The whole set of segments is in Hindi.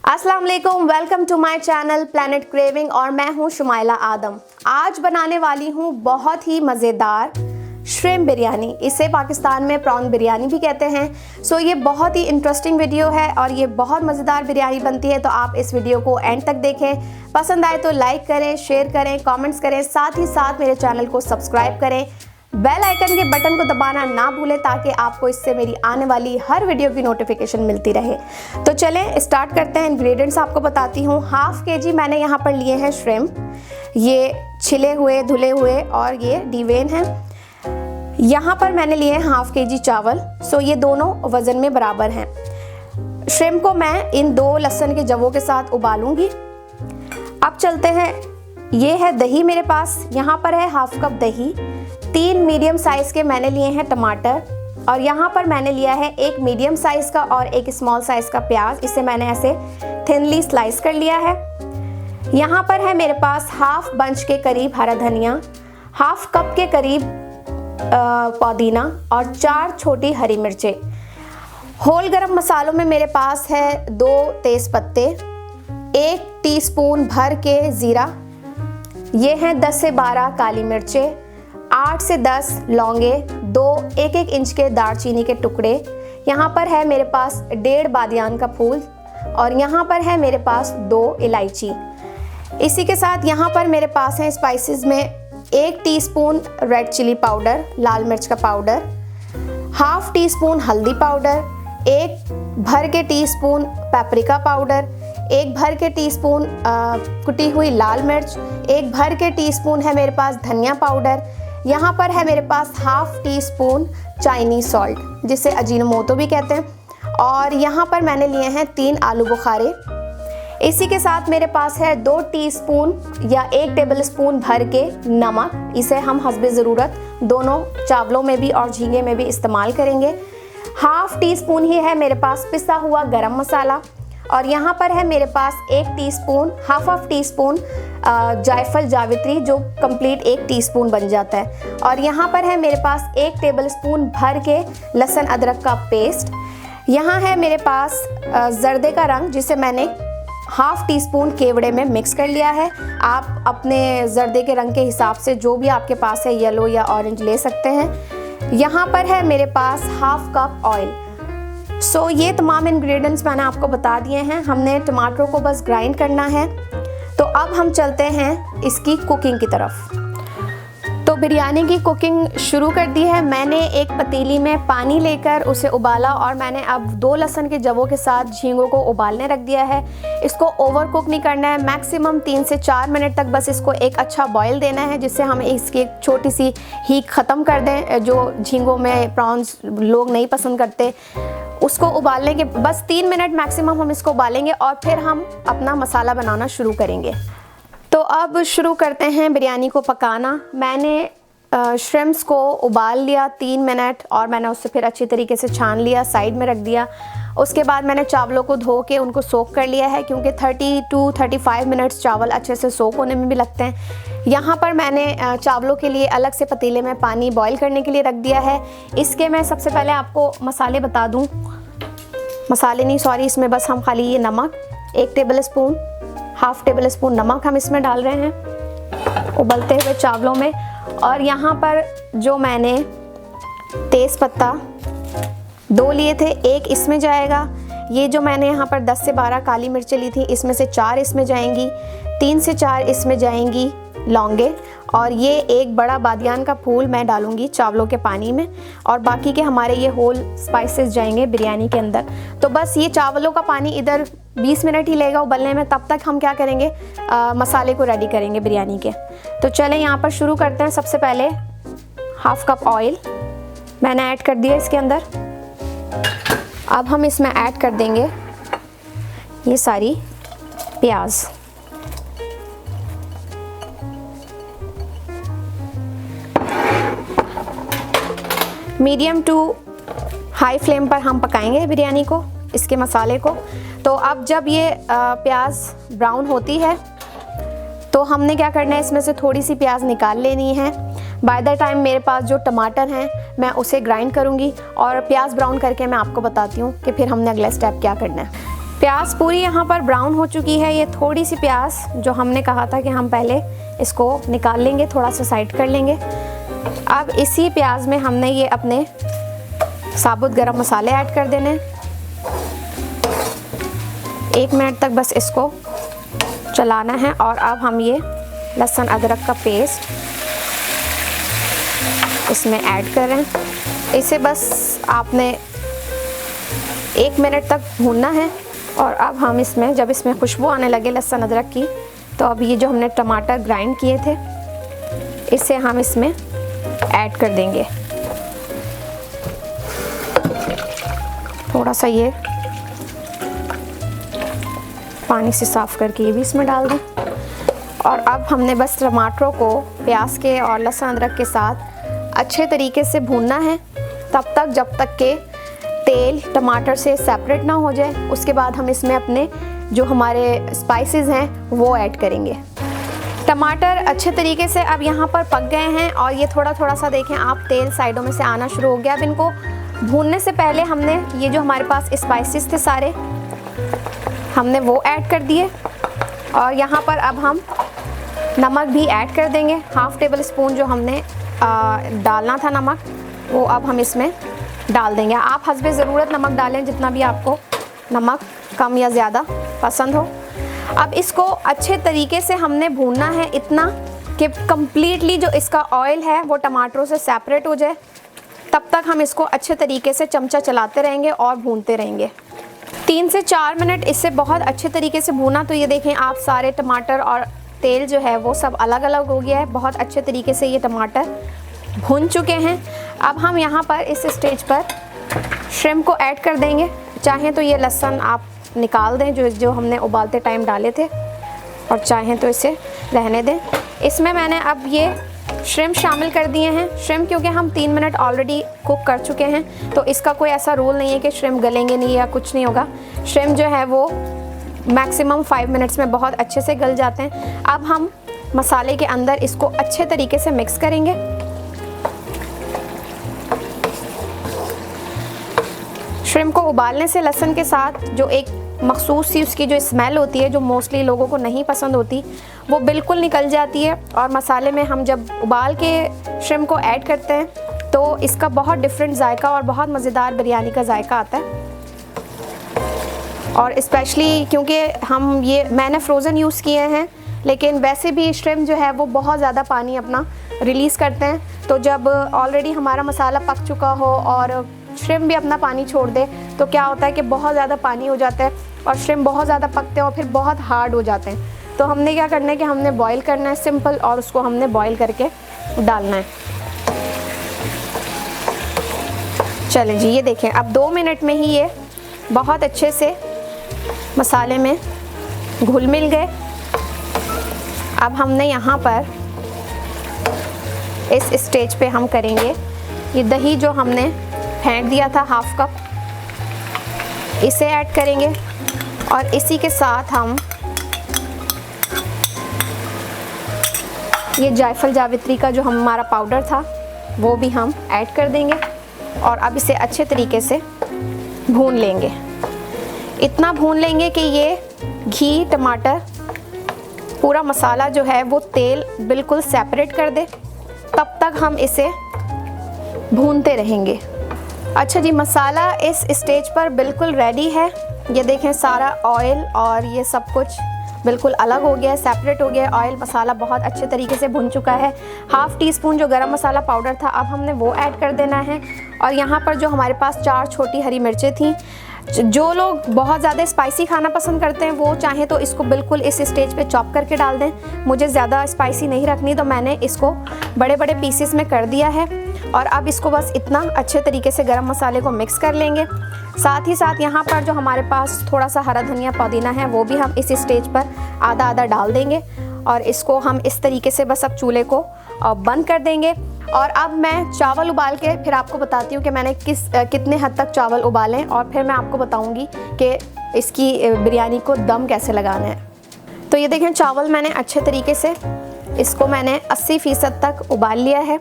अस्सलाम वालेकुम, welcome to my channel Planet Craving और मैं हूं शुमाइला आदम। आज बनाने वाली हूं बहुत ही मज़ेदार श्रिम्प बिरयानी। इसे पाकिस्तान में प्रॉन बिरयानी भी कहते हैं। सो ये बहुत ही इंटरेस्टिंग वीडियो है और ये बहुत मज़ेदार बिरयानी बनती है, तो आप इस वीडियो को एंड तक देखें। पसंद आए तो लाइक करें, शेयर करें, कमेंट्स करें, साथ ही साथ मेरे चैनल को सब्सक्राइब करें। बेल आइकन के बटन को दबाना ना भूलें ताकि आपको इससे मेरी आने वाली हर वीडियो की नोटिफिकेशन मिलती रहे। तो चलें स्टार्ट करते हैं। इंग्रेडिएंट्स आपको बताती हूँ। हाफ केजी मैंने यहाँ पर लिए हैं श्रिम्प। ये छिले हुए, धुले हुए और ये डीवेन हैं। यहाँ पर मैंने लिए हैं हाफ केजी चावल। सो ये दोनों वज़न में बराबर हैं। श्रिम्प को मैं इन 2 लहसुन के जवों के साथ उबालूंगी। अब चलते हैं। ये है दही मेरे पास, यहाँ पर है हाफ कप दही। 3 मीडियम साइज़ के मैंने लिए हैं टमाटर और यहाँ पर मैंने लिया है 1 मीडियम साइज़ का और 1 स्मॉल साइज़ का प्याज। इसे मैंने ऐसे थिनली स्लाइस कर लिया है। यहाँ पर है मेरे पास हाफ बंच के करीब हरा धनिया, हाफ कप के करीब पुदीना और 4 छोटी हरी मिर्चें। होल गरम मसालों में मेरे पास है 2 तेज़ पत्ते, 1 टीस्पून भर के ज़ीरा, ये हैं 10 से 12 काली मिर्चें, 8 से 10 लौंगे, 2 1-1 इंच के दालचीनी के टुकड़े। यहाँ पर है मेरे पास 1.5 बादियान का फूल और यहाँ पर है मेरे पास 2 इलायची। इसी के साथ यहाँ पर मेरे पास है स्पाइसेस में 1 टीस्पून रेड चिली पाउडर, लाल मिर्च का पाउडर, हाफ टीस्पून हल्दी पाउडर, 1 भर के टीस्पून पेपरिका पाउडर, 1 भर के टीस्पून कुटी हुई लाल मिर्च, 1 भर के टीस्पून है मेरे पास धनिया पाउडर। यहाँ पर है मेरे पास हाफ टीस्पून चाइनीज़ सॉल्ट, जिसे अजीनोमोटो भी कहते हैं, और यहाँ पर मैंने लिए हैं 3 आलू बुखारे। इसी के साथ मेरे पास है 2 टीस्पून या 1 टेबल स्पून भर के नमक। इसे हम हस्बे ज़रूरत दोनों चावलों में भी और झींगे में भी इस्तेमाल करेंगे। हाफ टी स्पून ही है मेरे पास पिसा हुआ गरम मसाला और यहाँ पर है मेरे पास 1 टीस्पून, हाफ टी स्पून जायफल जावित्री, जो कंप्लीट 1 टीस्पून बन जाता है। और यहाँ पर है मेरे पास 1 टेबल स्पून भर के लहसुन अदरक का पेस्ट। यहाँ है मेरे पास जर्दे का रंग, जिसे मैंने हाफ टी स्पून केवड़े में मिक्स कर लिया है। आप अपने जर्दे के रंग के हिसाब से जो भी आपके पास है येलो या ऑरेंज ले सकते हैं। यहाँ पर है मेरे पास हाफ कप ऑयल। सो ये तमाम इंग्रेडिएंट्स मैंने आपको बता दिए हैं। हमने टमाटरों को बस ग्राइंड करना है। तो अब हम चलते हैं इसकी कुकिंग की तरफ। तो बिरयानी की कुकिंग शुरू कर दी है। मैंने एक पतीली में पानी लेकर उसे उबाला और मैंने अब 2 लहसुन के जवों के साथ झींगों को उबालने रख दिया है। इसको ओवर कुक नहीं करना है, मैक्सिमम 3 से 4 मिनट तक बस इसको एक अच्छा बॉयल देना है, जिससे हम इसकी एक छोटी सी हीट ख़त्म कर दें। जो झींगों में प्रॉन्स लोग नहीं पसंद करते, उसको उबालने के बस 3 मिनट मैक्सिमम हम इसको उबालेंगे और फिर हम अपना मसाला बनाना शुरू करेंगे। तो अब शुरू करते हैं बिरयानी को पकाना। मैंने श्रिम्प्स को उबाल लिया 3 मिनट और मैंने उससे फिर अच्छी तरीके से छान लिया, साइड में रख दिया। उसके बाद मैंने चावलों को धो के उनको सोक कर लिया है, क्योंकि 30 to 35 मिनट्स चावल अच्छे से सोक होने में भी लगते हैं। यहाँ पर मैंने चावलों के लिए अलग से पतीले में पानी बॉईल करने के लिए रख दिया है। इसके मैं सबसे पहले आपको मसाले बता दूँ। मसाले नहीं, सॉरी, इसमें बस हम खाली ये नमक 1 table spoon, half table spoon नमक हम इसमें डाल रहे हैं उबलते हुए चावलों में। और यहाँ पर जो मैंने तेज़ पत्ता 2 लिए थे, 1 इसमें जाएगा। ये जो मैंने यहाँ पर 10 से 12 काली मिर्चें ली थी, इसमें से 4 इसमें जाएंगी, 3 से 4 इसमें जाएंगी लौंगे, और ये 1 बड़ा बादियान का फूल मैं डालूंगी चावलों के पानी में, और बाकी के हमारे ये होल स्पाइसेस जाएंगे बिरयानी के अंदर। तो बस ये चावलों का पानी इधर 20 मिनट ही लेगा उबलने में। तब तक हम क्या करेंगे, मसाले को रेडी करेंगे बिरयानी के। तो चलें यहाँ पर शुरू करते हैं। सबसे पहले हाफ कप ऑयल मैंने ऐड कर दिया इसके अंदर। अब हम इसमें ऐड कर देंगे ये सारी प्याज। मीडियम टू हाई फ्लेम पर हम पकाएंगे बिरयानी को, इसके मसाले को। तो अब जब ये प्याज ब्राउन होती है तो हमने क्या करना है, इसमें से थोड़ी सी प्याज निकाल लेनी है। बाय द टाइम मेरे पास जो टमाटर हैं मैं उसे ग्राइंड करूँगी और प्याज ब्राउन करके मैं आपको बताती हूँ कि फिर हमने अगला स्टेप क्या करना है। प्याज पूरी यहाँ पर ब्राउन हो चुकी है। ये थोड़ी सी प्याज जो हमने कहा था कि हम पहले इसको निकाल लेंगे, थोड़ा सा साइड कर लेंगे। अब इसी प्याज में हमने ये अपने साबुत गरम मसाले ऐड कर देने। 1 मिनट तक बस इसको चलाना है। और अब हम ये लहसुन अदरक का पेस्ट इसमें ऐड कर रहे हैं। इसे बस आपने 1 मिनट तक भूनना है। और अब हम इसमें जब इसमें खुशबू आने लगे लहसुन अदरक की, तो अब ये जो हमने टमाटर ग्राइंड किए थे इसे हम इसमें ऐड कर देंगे। थोड़ा सा ये पानी से साफ़ करके ये भी इसमें डाल दें। और अब हमने बस टमाटरों को प्याज के और लहसुन अदरक के साथ अच्छे तरीके से भूनना है, तब तक जब तक के तेल टमाटर से सेपरेट ना हो जाए। उसके बाद हम इसमें अपने जो हमारे स्पाइसेस हैं वो ऐड करेंगे। टमाटर अच्छे तरीके से अब यहाँ पर पक गए हैं और ये थोड़ा थोड़ा सा देखें आप तेल साइडों में से आना शुरू हो गया। अब इनको भूनने से पहले हमने ये जो हमारे पास स्पाइसेस थे सारे हमने वो ऐड कर दिए। और यहाँ पर अब हम नमक भी ऐड कर देंगे। 1/2 टेबल स्पून जो हमने डालना था नमक, वो अब हम इसमें डाल देंगे। आप हस्बे ज़रूरत नमक डालें, जितना भी आपको नमक कम या ज़्यादा पसंद हो। अब इसको अच्छे तरीके से हमने भूनना है, इतना कि कम्प्लीटली जो इसका ऑयल है वो टमाटरों से सेपरेट हो जाए। तब तक हम इसको अच्छे तरीके से चमचा चलाते रहेंगे और भूनते रहेंगे। 3 से 4 मिनट इससे बहुत अच्छे तरीके से भूना। तो ये देखें आप सारे टमाटर और तेल जो है वो सब अलग अलग हो गया है। बहुत अच्छे तरीके से ये टमाटर भून चुके हैं। अब हम यहाँ पर इस स्टेज पर श्रिम्प को ऐड कर देंगे। चाहें तो ये लहसुन आप निकाल दें जो हमने उबालते टाइम डाले थे, और चाहें तो इसे रहने दें। इसमें मैंने अब ये श्रिम्प शामिल कर दिए हैं। श्रिम्प क्योंकि हम 3 मिनट ऑलरेडी कुक कर चुके हैं, तो इसका कोई ऐसा रूल नहीं है कि श्रिम्प गलेंगे नहीं या कुछ नहीं होगा। श्रिम्प जो है वो मैक्सिमम 5 मिनट्स में बहुत अच्छे से गल जाते हैं। अब हम मसाले के अंदर इसको अच्छे तरीके से मिक्स करेंगे। श्रिम्प को उबालने से लहसुन के साथ जो एक मखसूस सी उसकी जो स्मेल होती है, जो मोस्टली लोगों को नहीं पसंद होती, वो बिल्कुल निकल जाती है। और मसाले में हम जब उबाल के श्रिम्प को ऐड करते हैं तो इसका बहुत डिफरेंट जायका और बहुत मज़ेदार बिरयानी का जायका आता है। और स्पेशली क्योंकि मैंने फ्रोज़न यूज़ किए हैं, लेकिन वैसे भी श्रिम्प जो है वो बहुत ज़्यादा पानी अपना रिलीज़ करते हैं। तो जब ऑलरेडी हमारा मसाला पक चुका हो और श्रिम्प भी अपना पानी छोड़ दे, तो क्या होता है कि बहुत ज़्यादा पानी हो जाता है और श्रिम्प बहुत ज़्यादा पकते हैं और फिर बहुत हार्ड हो जाते हैं। तो हमने क्या करना है कि हमने बॉईल करना है सिंपल, और उसको हमने बॉईल करके डालना है। चलें जी, ये देखें अब 2 मिनट में ही ये बहुत अच्छे से मसाले में घुल मिल गए। अब हमने यहाँ पर इस स्टेज पे हम करेंगे ये दही जो हमने फेंट दिया था 1/2 कप, इसे ऐड करेंगे। और इसी के साथ हम ये जायफल जावित्री का जो हमारा पाउडर था वो भी हम ऐड कर देंगे। और अब इसे अच्छे तरीके से भून लेंगे। इतना भून लेंगे कि ये घी टमाटर पूरा मसाला जो है वो तेल बिल्कुल सेपरेट कर दे। तब तक हम इसे भूनते रहेंगे। अच्छा जी, मसाला इस स्टेज पर बिल्कुल रेडी है। ये देखें सारा ऑयल और ये सब कुछ बिल्कुल अलग हो गया है, सेपरेट हो गया है। ऑयल मसाला बहुत अच्छे तरीके से भुन चुका है। 1/2 टीस्पून जो गरम मसाला पाउडर था अब हमने वो ऐड कर देना है। और यहाँ पर जो हमारे पास 4 छोटी हरी मिर्चें थी, जो लोग बहुत ज़्यादा स्पाइसी खाना पसंद करते हैं वो चाहें तो इसको बिल्कुल इस स्टेज पे चॉप करके डाल दें। मुझे ज़्यादा स्पाइसी नहीं रखनी, तो मैंने इसको बड़े बड़े पीसेस में कर दिया है। और अब इसको बस इतना अच्छे तरीके से गरम मसाले को मिक्स कर लेंगे। साथ ही साथ यहाँ पर जो हमारे पास थोड़ा सा हरा धनिया पुदीना है वो भी हम इस स्टेज पर आधा आधा डाल देंगे। और इसको हम इस तरीके से बस अब चूल्हे को बंद कर देंगे। और अब मैं चावल उबाल के फिर आपको बताती हूँ कि मैंने कितने हद तक चावल उबालें, और फिर मैं आपको बताऊँगी कि इसकी बिरयानी को दम कैसे लगाना है। तो ये देखें चावल मैंने अच्छे तरीके से इसको मैंने 80% तक उबाल लिया है।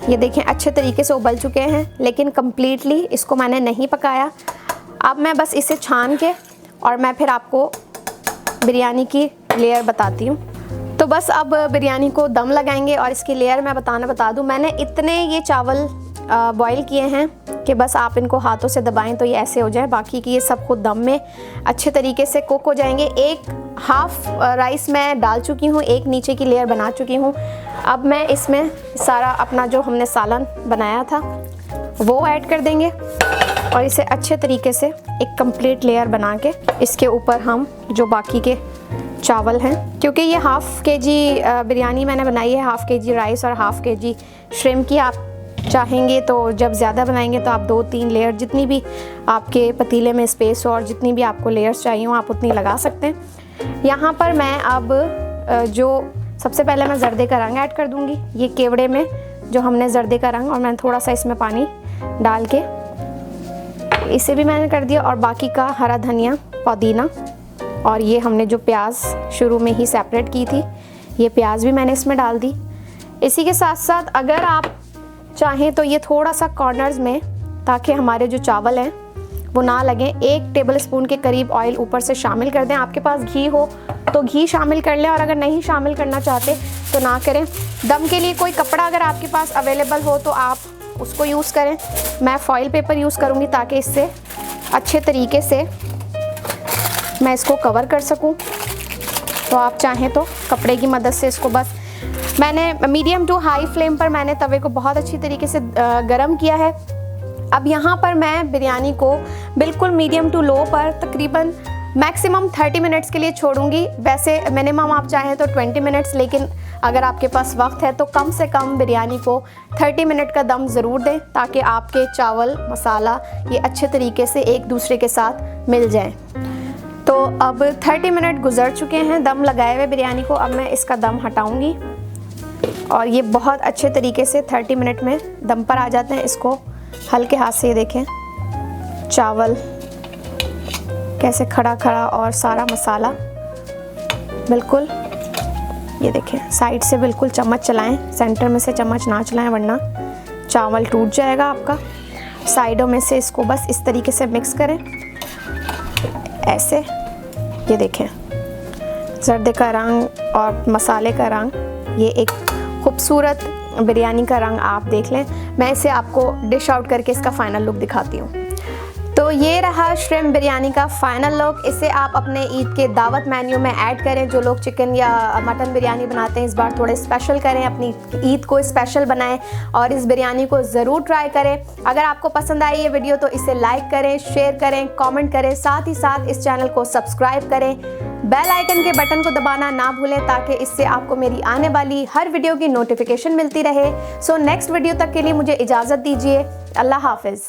ये देखें अच्छे तरीके से उबल चुके हैं, लेकिन कम्प्लीटली इसको मैंने नहीं पकाया। अब मैं बस इसे छान के और मैं फिर आपको बिरयानी की लेयर बताती हूँ। तो बस अब बिरयानी को दम लगाएंगे और इसकी लेयर मैं बता दूँ, मैंने इतने ये चावल बॉईल किए हैं कि बस आप इनको हाथों से दबाएं तो ये ऐसे हो जाए, बाकी की ये सब खुद दम में अच्छे तरीके से कुक हो जाएंगे। एक हाफ राइस मैं डाल चुकी हूँ, एक नीचे की लेयर बना चुकी हूँ। अब मैं इसमें सारा अपना जो हमने सालन बनाया था वो ऐड कर देंगे और इसे अच्छे तरीके से एक कंप्लीट लेयर बना के इसके ऊपर हम जो बाकी के चावल हैं, क्योंकि ये हाफ़ केजी बिरयानी मैंने बनाई है, हाफ़ केजी राइस और हाफ़ केजी श्रिम्प की। आप चाहेंगे तो जब ज़्यादा बनाएंगे तो आप 2-3 लेयर, जितनी भी आपके पतीले में स्पेस हो और जितनी भी आपको लेयर्स चाहिए हो आप उतनी लगा सकते हैं। यहाँ पर मैं अब जो सबसे पहले मैं जर्दे का रंग ऐड कर दूँगी। ये केवड़े में जो हमने जर्दे का रंग, और मैंने थोड़ा सा इसमें पानी डाल के इसे भी मैंने कर दिया, और बाकी का हरा धनिया, पुदीना, और ये हमने जो प्याज शुरू में ही सेपरेट की थी ये प्याज भी मैंने इसमें डाल दी। इसी के साथ साथ अगर आप चाहें तो ये थोड़ा सा कॉर्नर्स में, ताकि हमारे जो चावल हैं वो ना लगें, 1 टेबलस्पून के करीब ऑयल ऊपर से शामिल कर दें। आपके पास घी हो तो घी शामिल कर लें, और अगर नहीं शामिल करना चाहते तो ना करें। दम के लिए कोई कपड़ा अगर आपके पास अवेलेबल हो तो आप उसको यूज़ करें। मैं फॉइल पेपर यूज़ करूँगी ताकि इससे अच्छे तरीके से मैं इसको कवर कर सकूं। तो आप चाहें तो कपड़े की मदद से इसको, बस मैंने मीडियम टू हाई फ्लेम पर मैंने तवे को बहुत अच्छी तरीके से गरम किया है। अब यहाँ पर मैं बिरयानी को बिल्कुल मीडियम टू लो पर तकरीबन मैक्सिमम 30 मिनट्स के लिए छोड़ूंगी। वैसे मिनिमम आप चाहें तो 20 मिनट्स, लेकिन अगर आपके पास वक्त है तो कम से कम बिरयानी को 30 मिनट का दम ज़रूर दें, ताकि आपके चावल मसाला ये अच्छे तरीके से एक दूसरे के साथ मिल जाएं। तो अब 30 मिनट गुजर चुके हैं दम लगाए हुए बिरयानी को। अब मैं इसका दम हटाऊंगी और ये बहुत अच्छे तरीके से 30 मिनट में दम पर आ जाते हैं। इसको हल्के हाथ से देखें चावल कैसे खड़ा खड़ा, और सारा मसाला बिल्कुल, ये देखें साइड से बिल्कुल चम्मच चलाएं, सेंटर में से चम्मच ना चलाएं वरना चावल टूट जाएगा आपका। साइडों में से इसको बस इस तरीके से मिक्स करें ऐसे। ये देखें जर्दे का रंग और मसाले का रंग, ये एक खूबसूरत बिरयानी का रंग आप देख लें। मैं इसे आपको डिश आउट करके इसका फाइनल लुक दिखाती हूँ। तो ये रहा श्रिम्प बिरयानी का फाइनल लुक। इसे आप अपने ईद के दावत मेन्यू में ऐड करें। जो लोग चिकन या मटन बिरयानी बनाते हैं इस बार थोड़े स्पेशल करें, अपनी ईद को स्पेशल बनाएं और इस बिरयानी को ज़रूर ट्राई करें। अगर आपको पसंद आई ये वीडियो तो इसे लाइक करें, शेयर करें, कमेंट करें, साथ ही साथ इस चैनल को सब्सक्राइब करें। बेल आइकन के बटन को दबाना ना भूलें ताकि इससे आपको मेरी आने वाली हर वीडियो की नोटिफिकेशन मिलती रहे। सो नेक्स्ट वीडियो तक के लिए मुझे इजाज़त दीजिए। अल्लाह हाफिज़।